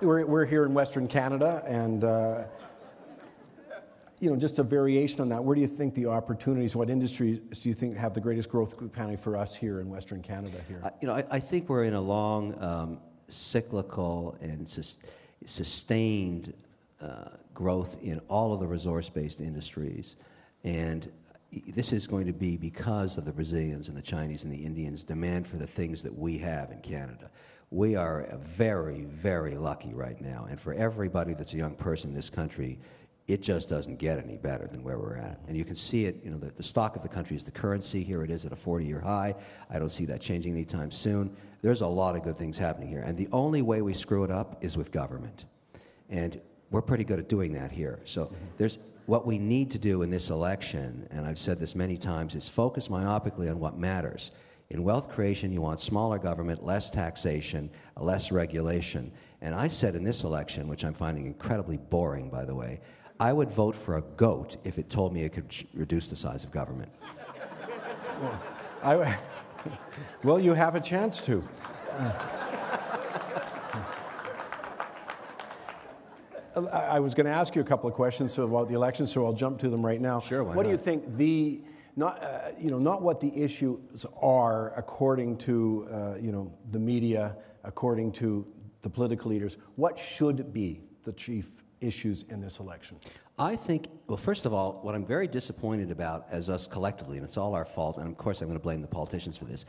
we're here in Western Canada, and just a variation on that. Where do you think the opportunities? What industries do you think have the greatest growth planning for us here in Western Canada? Here, I think we're in a long cyclical and sustained growth in all of the resource-based industries, and this is going to be because of the Brazilians and the Chinese and the Indians' demand for the things that we have in Canada. We are very, very lucky right now, and for everybody that's a young person in this country, it just doesn't get any better than where we're at. And you can see it, the stock of the country is the currency. Here it is at a 40-year high. I don't see that changing anytime soon. There's a lot of good things happening here, and the only way we screw it up is with government. And we're pretty good at doing that here. So what we need to do in this election, and I've said this many times, is focus myopically on what matters. In wealth creation, you want smaller government, less taxation, less regulation. And I said in this election, which I'm finding incredibly boring, by the way, I would vote for a goat if it told me it could reduce the size of government. Well, you have a chance to. I was going to ask you a couple of questions about the election, so I'll jump to them right now. Sure, why What not? do you think not what the issues are according to the media, according to the political leaders? What should be the chief issues in this election? I think, well, first of all, what I'm very disappointed about as us collectively, and it's all our fault, and of course I'm going to blame the politicians for this,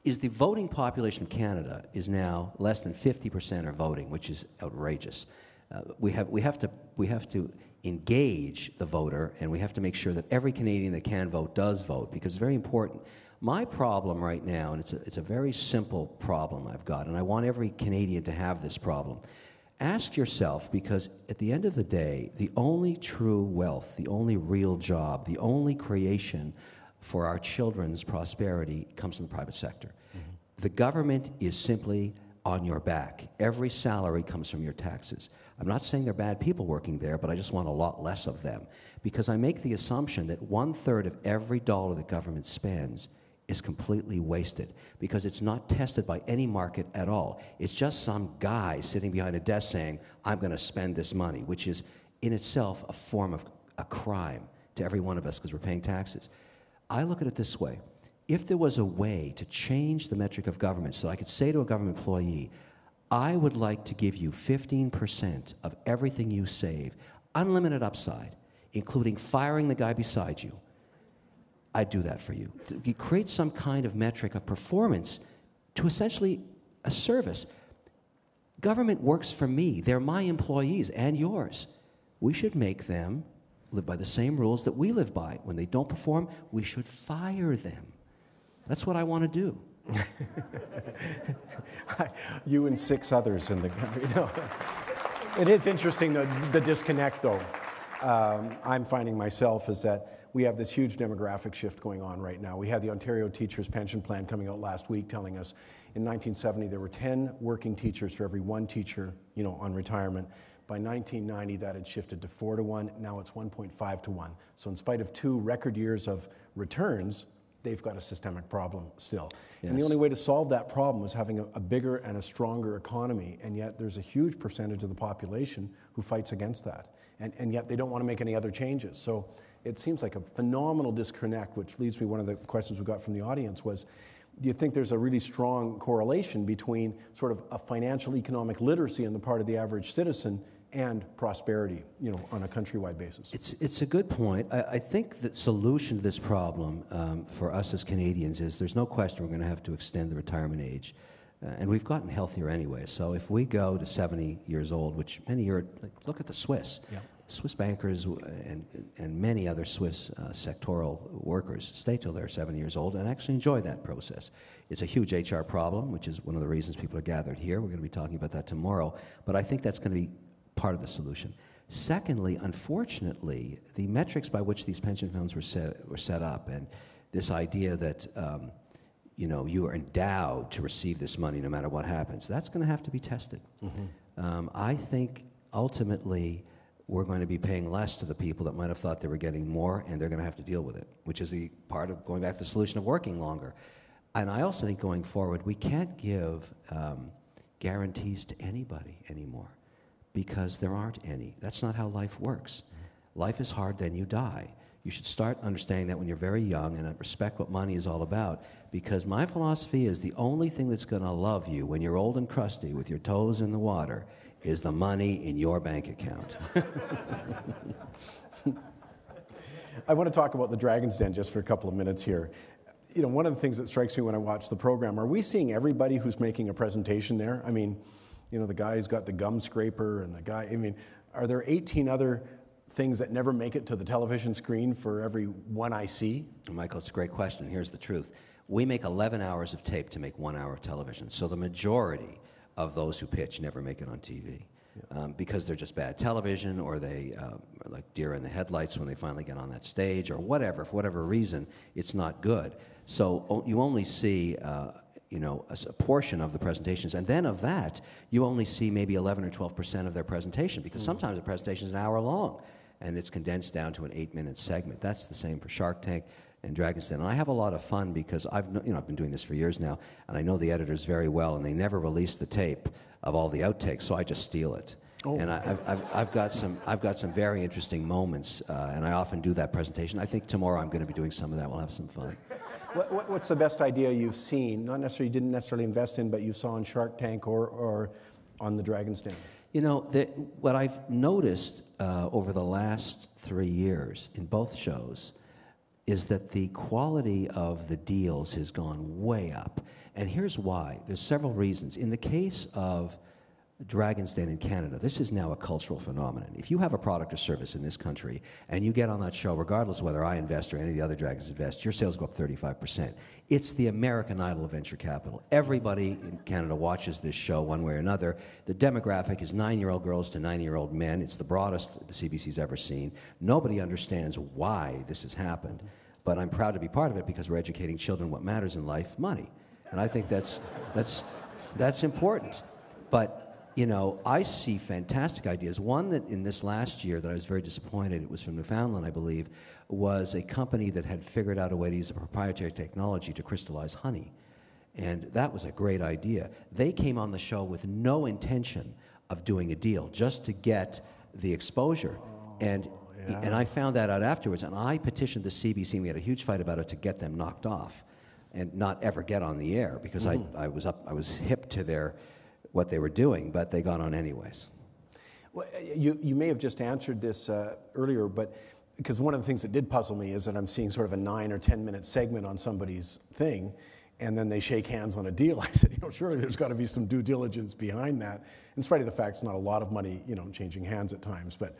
is the voting population of Canada is now less than 50% are voting, which is outrageous. We have to engage the voter, and we have to make sure that every Canadian that can vote does vote, because it's very important. My problem right now, and it's a very simple problem I've got, and I want every Canadian to have this problem. Ask yourself, because at the end of the day, the only true wealth, the only real job, the only creation for our children's prosperity comes from the private sector. Mm-hmm. The government is simply on your back. Every salary comes from your taxes. I'm not saying they're bad people working there, but I just want a lot less of them, because I make the assumption that 1/3 of every dollar that government spends is completely wasted, because it's not tested by any market at all. It's just some guy sitting behind a desk saying, I'm going to spend this money, which is in itself a form of a crime to every one of us because we're paying taxes. I look at it this way. If there was a way to change the metric of government so I could say to a government employee, I would like to give you 15% of everything you save, unlimited upside, including firing the guy beside you, I'd do that for you. You create some kind of metric of performance to essentially a service. Government works for me. They're my employees and yours. We should make them live by the same rules that we live by. When they don't perform, we should fire them. That's what I want to do. You and 6 others in the country. No. It is interesting, the disconnect, though. I'm finding myself is that we have this huge demographic shift going on right now. We had the Ontario Teachers Pension Plan coming out last week telling us in 1970 there were 10 working teachers for every 1 teacher, on retirement. By 1990 that had shifted to 4 to 1. Now it's 1.5 to 1. So in spite of 2 record years of returns, they've got a systemic problem still. Yes. And the only way to solve that problem was having a bigger and a stronger economy, and yet there's a huge percentage of the population who fights against that. And yet they don't want to make any other changes. So it seems like a phenomenal disconnect, which leads me, one of the questions we got from the audience was, do you think there's a really strong correlation between sort of a financial economic literacy on the part of the average citizen and prosperity, on a countrywide basis? It's a good point. I think the solution to this problem for us as Canadians is there's no question we're going to have to extend the retirement age. And we've gotten healthier anyway. So if we go to 70 years old, which many are, look at the Swiss. Yeah. Swiss bankers and many other Swiss sectoral workers stay till they're 70 years old and actually enjoy that process. It's a huge HR problem, which is one of the reasons people are gathered here. We're going to be talking about that tomorrow. But I think that's going to be part of the solution. Secondly, unfortunately, the metrics by which these pension funds were set up, and this idea that you are endowed to receive this money no matter what happens, that's going to have to be tested. Mm-hmm. I think ultimately we're going to be paying less to the people that might have thought they were getting more, and they're going to have to deal with it, which is the part of going back to the solution of working longer. And I also think going forward, we can't give guarantees to anybody anymore. because there aren't any. That's not how life works. Life is hard, then you die. You should start understanding that when you're very young and respect what money is all about, because my philosophy is the only thing that's going to love you when you're old and crusty with your toes in the water is the money in your bank account. I want to talk about the Dragon's Den just for a couple of minutes here. You know, one of the things that strikes me when I watch the program, are we seeing everybody who's making a presentation there? I mean, you know, the guy who's got the gum scraper and the guy, I mean, are there 18 other things that never make it to the television screen for every one I see? Michael, it's a great question. Here's the truth. We make 11 hours of tape to make 1 hour of television. So the majority of those who pitch never make it on TV. Because they're just bad television, or they are like deer in the headlights when they finally get on that stage, or whatever. For whatever reason, it's not good. So you only see a portion of the presentations, and then of that, you only see maybe 11 or 12% of their presentation, because sometimes the presentation is an hour long, and it's condensed down to an 8-minute segment. That's the same for Shark Tank and Dragon's Den. And I have a lot of fun because I've been doing this for years now, and I know the editors very well, and they never release the tape of all the outtakes, so I just steal it. Oh. And I've got some very interesting moments, and I often do that presentation. I think tomorrow I'm going to be doing some of that. We'll have some fun. What's the best idea you've seen? Not necessarily you didn't necessarily invest in, but you saw on Shark Tank or on the Dragon's Den. You know, what I've noticed over the last 3 years in both shows is that the quality of the deals has gone way up. And here's why. There's several reasons. In the case of Dragon's Den in Canada, this is now a cultural phenomenon. If you have a product or service in this country and you get on that show, regardless of whether I invest or any of the other Dragons invest, your sales go up 35%. It's the American Idol of venture capital. Everybody in Canada watches this show one way or another. The demographic is 9-year-old girls to 90-year-old men. It's the broadest the CBC's ever seen. Nobody understands why this has happened, but I'm proud to be part of it because we're educating children what matters in life, money. And I think that's important. But, you know, I see fantastic ideas. One that in this last year that I was very disappointed, it was from Newfoundland, I believe, was a company that had figured out a way to use a proprietary technology to crystallize honey. And that was a great idea. They came on the show with no intention of doing a deal, just to get the exposure. And I found that out afterwards, and I petitioned the CBC, and we had a huge fight about it, to get them knocked off and not ever get on the air, because I was hip to what they were doing, but they got on anyways. Well, you may have just answered this earlier, but because one of the things that did puzzle me is that I'm seeing sort of a 9 or 10 minute segment on somebody's thing, and then they shake hands on a deal. I said, surely there's got to be some due diligence behind that, in spite of the fact it's not a lot of money, changing hands at times, but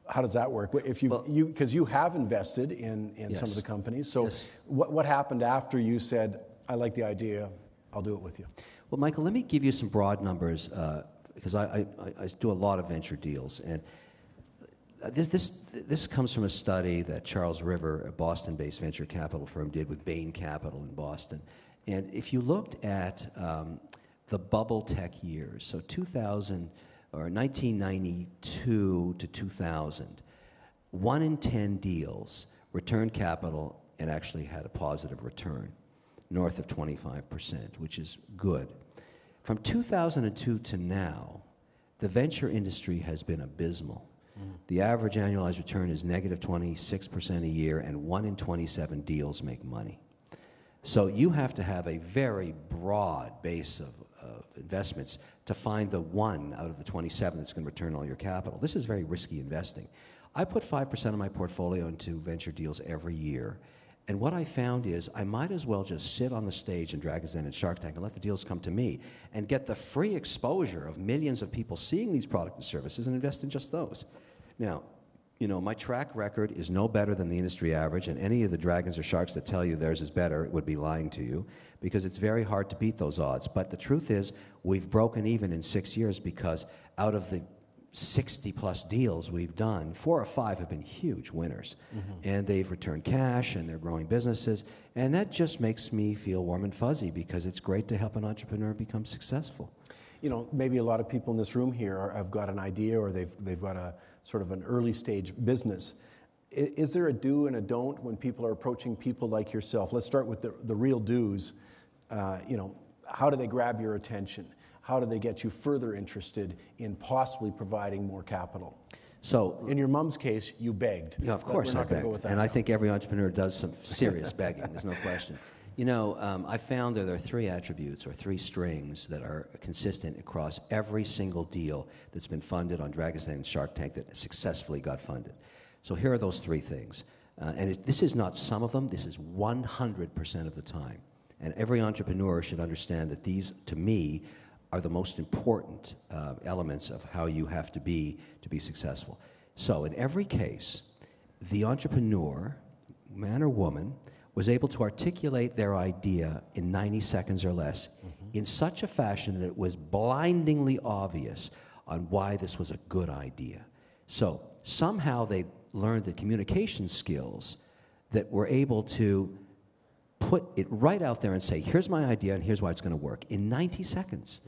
how does that work? If because you have invested in Yes. some of the companies, so Yes. what happened after you said, I like the idea, I'll do it with you? Well, Michael, let me give you some broad numbers, because I do a lot of venture deals, and this comes from a study that Charles River, a Boston-based venture capital firm, did with Bain Capital in Boston. And if you looked at the bubble tech years, so 2000 or 1992 to 2000, 1 in 10 deals returned capital and actually had a positive return, north of 25%, which is good. From 2002 to now, the venture industry has been abysmal. The average annualized return is negative 26% a year, and 1 in 27 deals make money. So you have to have a very broad base of investments to find the one out of the 27 that's going to return all your capital. This is very risky investing. I put 5% of my portfolio into venture deals every year, and what I found is I might as well just sit on the stage in Dragon's Den and Shark Tank and let the deals come to me and get the free exposure of millions of people seeing these products and services and invest in just those. Now, my track record is no better than the industry average, and any of the dragons or sharks that tell you theirs is better would be lying to you, because it's very hard to beat those odds. But the truth is, we've broken even in 6 years, because out of the 60-plus deals we've done, 4 or 5 have been huge winners. And they've returned cash, and they're growing businesses, and that just makes me feel warm and fuzzy, because it's great to help an entrepreneur become successful. Maybe a lot of people in this room here have got an idea, or they've got a sort of an early stage business. Is there a do and a don't when people are approaching people like yourself? Let's start with the real do's. How do they grab your attention? how do they get you further interested in possibly providing more capital? So, in your mom's case, you begged. yeah, of course I begged. And I think every entrepreneur does some serious begging, there's no question. You know, I found that there are three attributes or three strings that are consistent across every single deal that's been funded on Dragon's Den and Shark Tank that successfully got funded. So here are those three things. This is not some of them, this is 100% of the time. And every entrepreneur should understand that these, to me, are the most important elements of how you have to be successful. So in every case, the entrepreneur, man or woman, was able to articulate their idea in 90 seconds or less in such a fashion that it was blindingly obvious on why this was a good idea. So somehow they learned the communication skills that were able to put it right out there and say, here's my idea and here's why it's going to work in 90 seconds.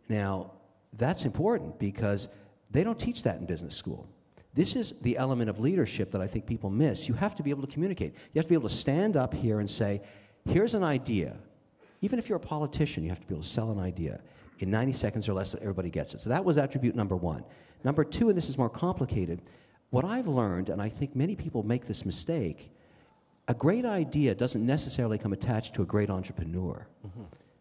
Now, that's important because they don't teach that in business school. This is the element of leadership that I think people miss. You have to be able to communicate. You have to be able to stand up here and say, here's an idea. Even if you're a politician, you have to be able to sell an idea in 90 seconds or less so everybody gets it. So that was attribute number one. Number two, and this is more complicated, what I've learned, and I think many people make this mistake, a great idea doesn't necessarily come attached to a great entrepreneur.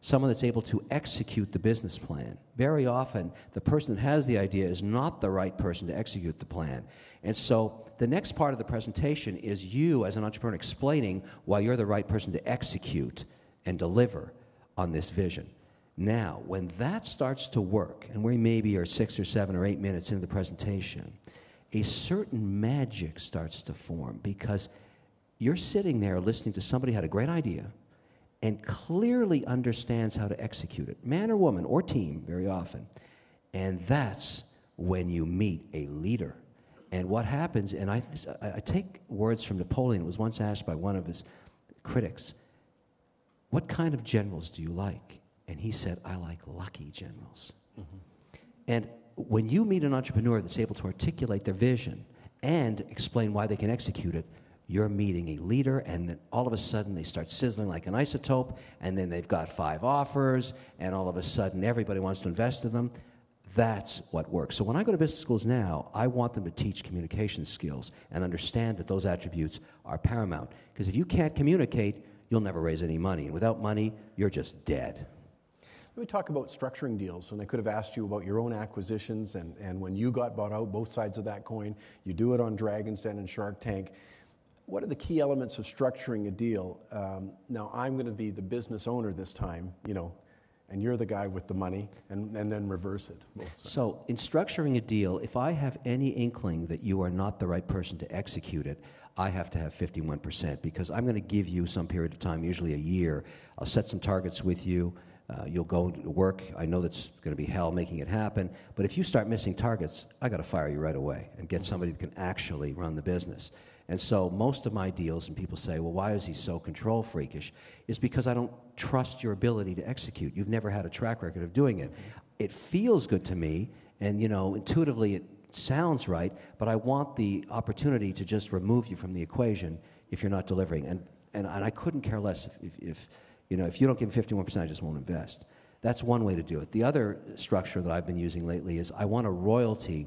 Someone that's able to execute the business plan. Very often, the person that has the idea is not the right person to execute the plan. And so the next part of the presentation is you as an entrepreneur explaining why you're the right person to execute and deliver on this vision. Now, when that starts to work, and we maybe are 6 or 7 or 8 minutes into the presentation, a certain magic starts to form because you're sitting there listening to somebody who had a great idea and clearly understands how to execute it, man or woman or team very often. And that's when you meet a leader. And what happens, and I take words from Napoleon, was once asked by one of his critics, what kind of generals do you like? And he said, I like lucky generals. And when you meet an entrepreneur that's able to articulate their vision and explain why they can execute it, you're meeting a leader, and then all of a sudden they start sizzling like an isotope, and then they've got 5 offers, and all of a sudden everybody wants to invest in them. That's what works. So when I go to business schools now, I want them to teach communication skills and understand that those attributes are paramount. Because if you can't communicate, you'll never raise any money. And without money, you're just dead. Let me talk about structuring deals, and I could have asked you about your own acquisitions and when you got bought out, both sides of that coin. You do it on Dragon's Den and Shark Tank. What are the key elements of structuring a deal? Now, I'm going to be the business owner this time, you know, and you're the guy with the money, and then reverse it. So in structuring a deal, if I have any inkling that you are not the right person to execute it, I have to have 51% because I'm going to give you some period of time, usually a year. I'll set some targets with you. You'll go to work. I know that's going to be hell making it happen. But if you start missing targets, I got to fire you right away and get somebody that can actually run the business. And so most of my deals, and people say, well, why is he so control freakish? Is because I don't trust your ability to execute. You've never had a track record of doing it. It feels good to me, and you know, intuitively it sounds right, but I want the opportunity to just remove you from the equation if you're not delivering. And I couldn't care less if you know, if you don't give me 51%, I just won't invest. That's one way to do it. The other structure that I've been using lately is I want a royalty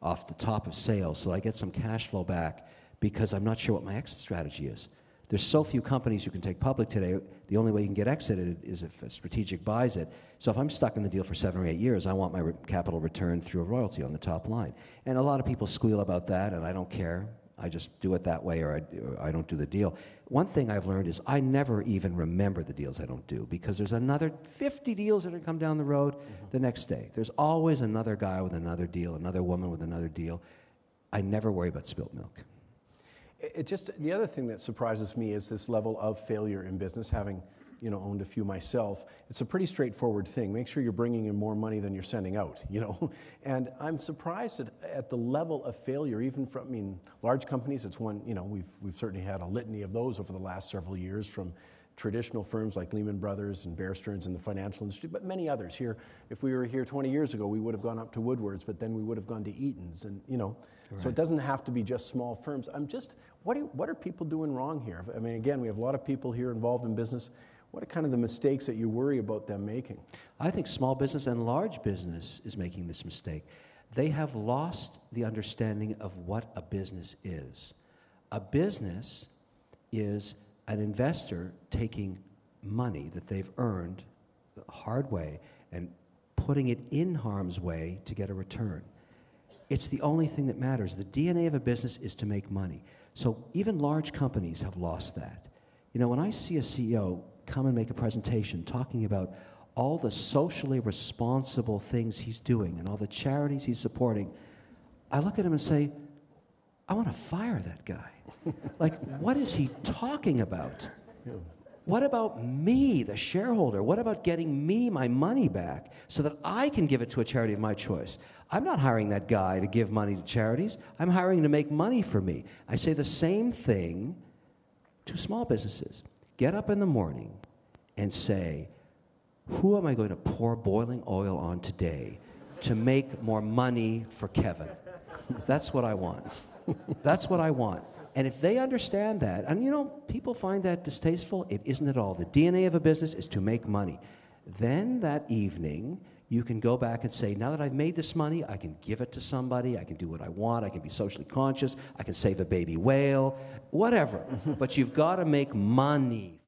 off the top of sales so I get some cash flow back because I'm not sure what my exit strategy is. There's so few companies you can take public today. The only way you can get exited is if a strategic buys it. So if I'm stuck in the deal for 7 or 8 years, I want my capital returned through a royalty on the top line. And a lot of people squeal about that, and I don't care. I just do it that way, or I don't do the deal. One thing I've learned is I never even remember the deals I don't do because there's another 50 deals that are come down the road the next day. There's always another guy with another deal, another woman with another deal. I never worry about spilt milk. The other thing that surprises me is this level of failure in business, having, you know, owned a few myself. It's a pretty straightforward thing. Make sure you're bringing in more money than you're sending out, you know. And I'm surprised at the level of failure, even from, I mean, large companies. It's one, you know, we've certainly had a litany of those over the last several years from traditional firms like Lehman Brothers and Bear Stearns in the financial industry, but many others here. If we were here 20 years ago, we would have gone up to Woodward's, but then we would have gone to Eaton's, and, you know. Right. So it doesn't have to be just small firms. What are people doing wrong here? I mean, again, we have a lot of people here involved in business. What are kind of the mistakes that you worry about them making? I think small business and large business is making this mistake. They have lost the understanding of what a business is. A business is an investor taking money that they've earned the hard way and putting it in harm's way to get a return. It's the only thing that matters. The DNA of a business is to make money. So even large companies have lost that. You know, when I see a CEO come and make a presentation talking about all the socially responsible things he's doing and all the charities he's supporting, I look at him and say, I want to fire that guy. Like, what is he talking about? What about me, the shareholder? What about getting me my money back so that I can give it to a charity of my choice? I'm not hiring that guy to give money to charities. I'm hiring him to make money for me. I say the same thing to small businesses. Get up in the morning and say, who am I going to pour boiling oil on today to make more money for Kevin? That's what I want. That's what I want. And if they understand that, and you know, people find that distasteful, it isn't at all. The DNA of a business is to make money. Then that evening, you can go back and say, now that I've made this money, I can give it to somebody, I can do what I want, I can be socially conscious, I can save a baby whale, whatever. But you've got to make money